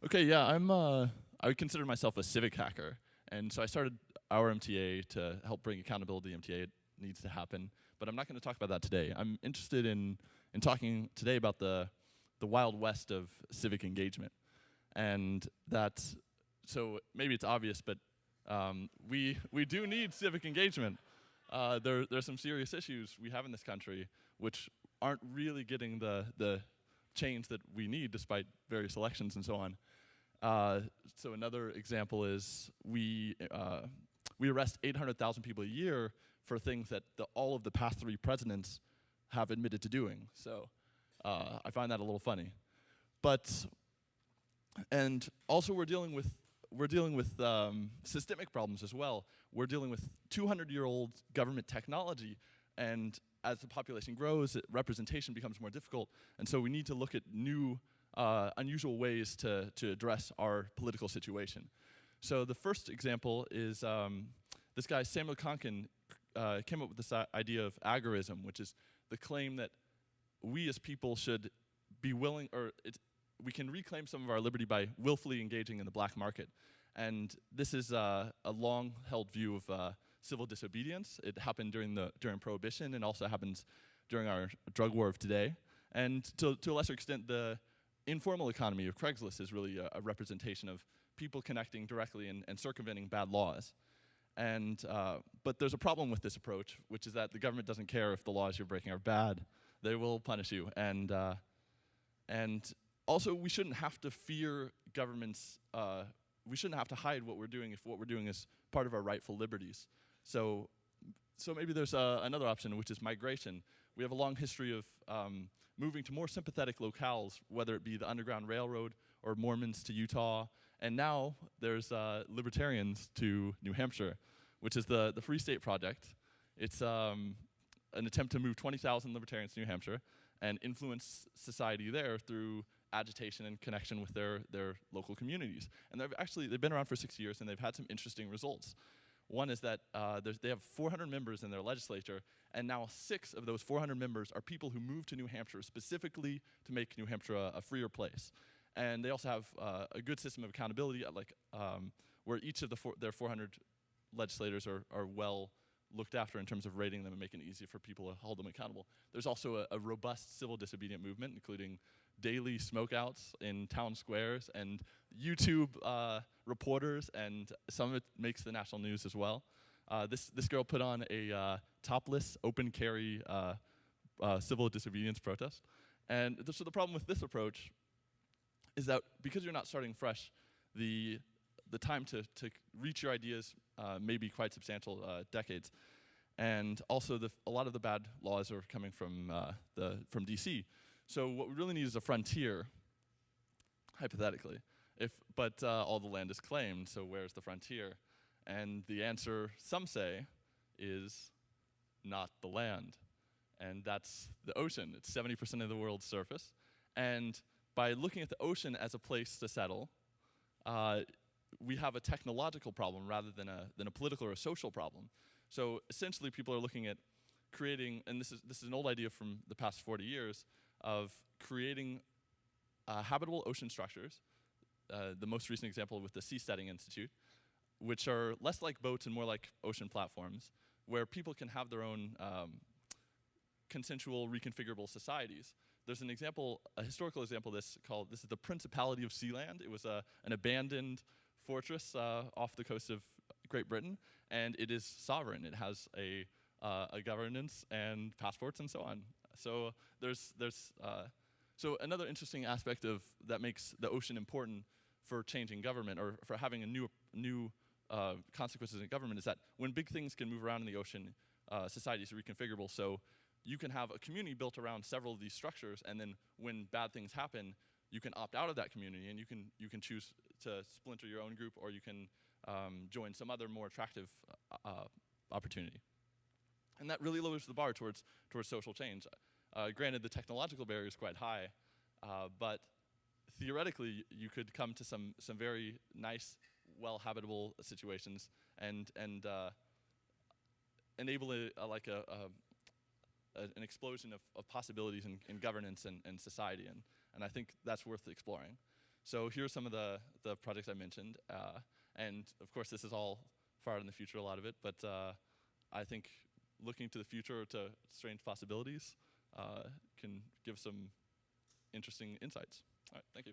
Okay, yeah, I would consider myself a civic hacker, and so I started our MTA to help bring accountability to MTA. It needs to happen, but I'm not going to talk about that today. I'm interested in talking today about the wild west of civic engagement, and that's so maybe it's obvious, but we do need civic engagement. There's some serious issues we have in this country which aren't really getting the change that we need despite various elections and so on. So another example is we arrest 800,000 people a year for things that all of the past three presidents have admitted to doing. So I find that a little funny. But and also we're dealing with systemic problems as well. We're dealing with 200-year-old government technology, and as the population grows, representation becomes more difficult, and so we need to look at new, unusual ways to address our political situation. So the first example is this guy, Samuel Konkin, came up with this idea of agorism, which is the claim that we as people should be willing, we can reclaim some of our liberty by willfully engaging in the black market. And this is a long-held view of civil disobedience. It happened during Prohibition and also happens during our drug war of today. And to a lesser extent, the informal economy of Craigslist is really a representation of people connecting directly and circumventing bad laws. And but there's a problem with this approach, which is that the government doesn't care if the laws you're breaking are bad. They will punish you. And also, we shouldn't have to fear governments. We shouldn't have to hide what we're doing if what we're doing is part of our rightful liberties. So maybe there's another option, which is migration. We have a long history of moving to more sympathetic locales, whether it be the Underground Railroad or Mormons to Utah. And now there's libertarians to New Hampshire, which is the Free State Project. It's an attempt to move 20,000 libertarians to New Hampshire and influence society there through agitation and connection with their local communities. And they've been around for 6 years, and they've had some interesting results. One is that they have 400 members in their legislature, and now 6 of those 400 members are people who moved to New Hampshire specifically to make New Hampshire a freer place. And they also have a good system of accountability, where each of their 400 legislators are well looked after in terms of rating them and making it easy for people to hold them accountable. There's also a robust civil disobedient movement, including daily smokeouts in town squares and YouTube reporters, and some of it makes the national news as well. This girl put on a topless, open carry civil disobedience protest. And so the problem with this approach is that because you're not starting fresh, the time to reach your ideas may be quite substantial, decades. And also, a lot of the bad laws are coming from DC. So what we really need is a frontier, hypothetically. But all the land is claimed, so where's the frontier? And the answer, some say, is not the land. And that's the ocean. It's 70% of the world's surface. And by looking at the ocean as a place to settle, we have a technological problem rather than a political or a social problem. So essentially, people are looking at creating, and this is an old idea from the past 40 years, of creating habitable ocean structures. The most recent example with the Seasteading Institute, which are less like boats and more like ocean platforms, where people can have their own consensual, reconfigurable societies. There's a historical example of this is the Principality of Sealand. It was an abandoned fortress off the coast of Great Britain, and it is sovereign. It has a governance and passports and so on. So so another interesting aspect of that makes the ocean important for changing government or for having a new consequences in government is that when big things can move around in the ocean, societies are reconfigurable. So you can have a community built around several of these structures, and then when bad things happen, you can opt out of that community, and you can choose to splinter your own group, or you can join some other more attractive opportunity. And that really lowers the bar towards social change. Granted, the technological barrier is quite high, but theoretically, you could come to some very nice, well-habitable situations and enable an explosion of possibilities in governance and society, and I think that's worth exploring. So here are some of the projects I mentioned. And of course, this is all far out in the future, a lot of it, but I think looking to the future to strange possibilities can give some interesting insights. All right, thank you.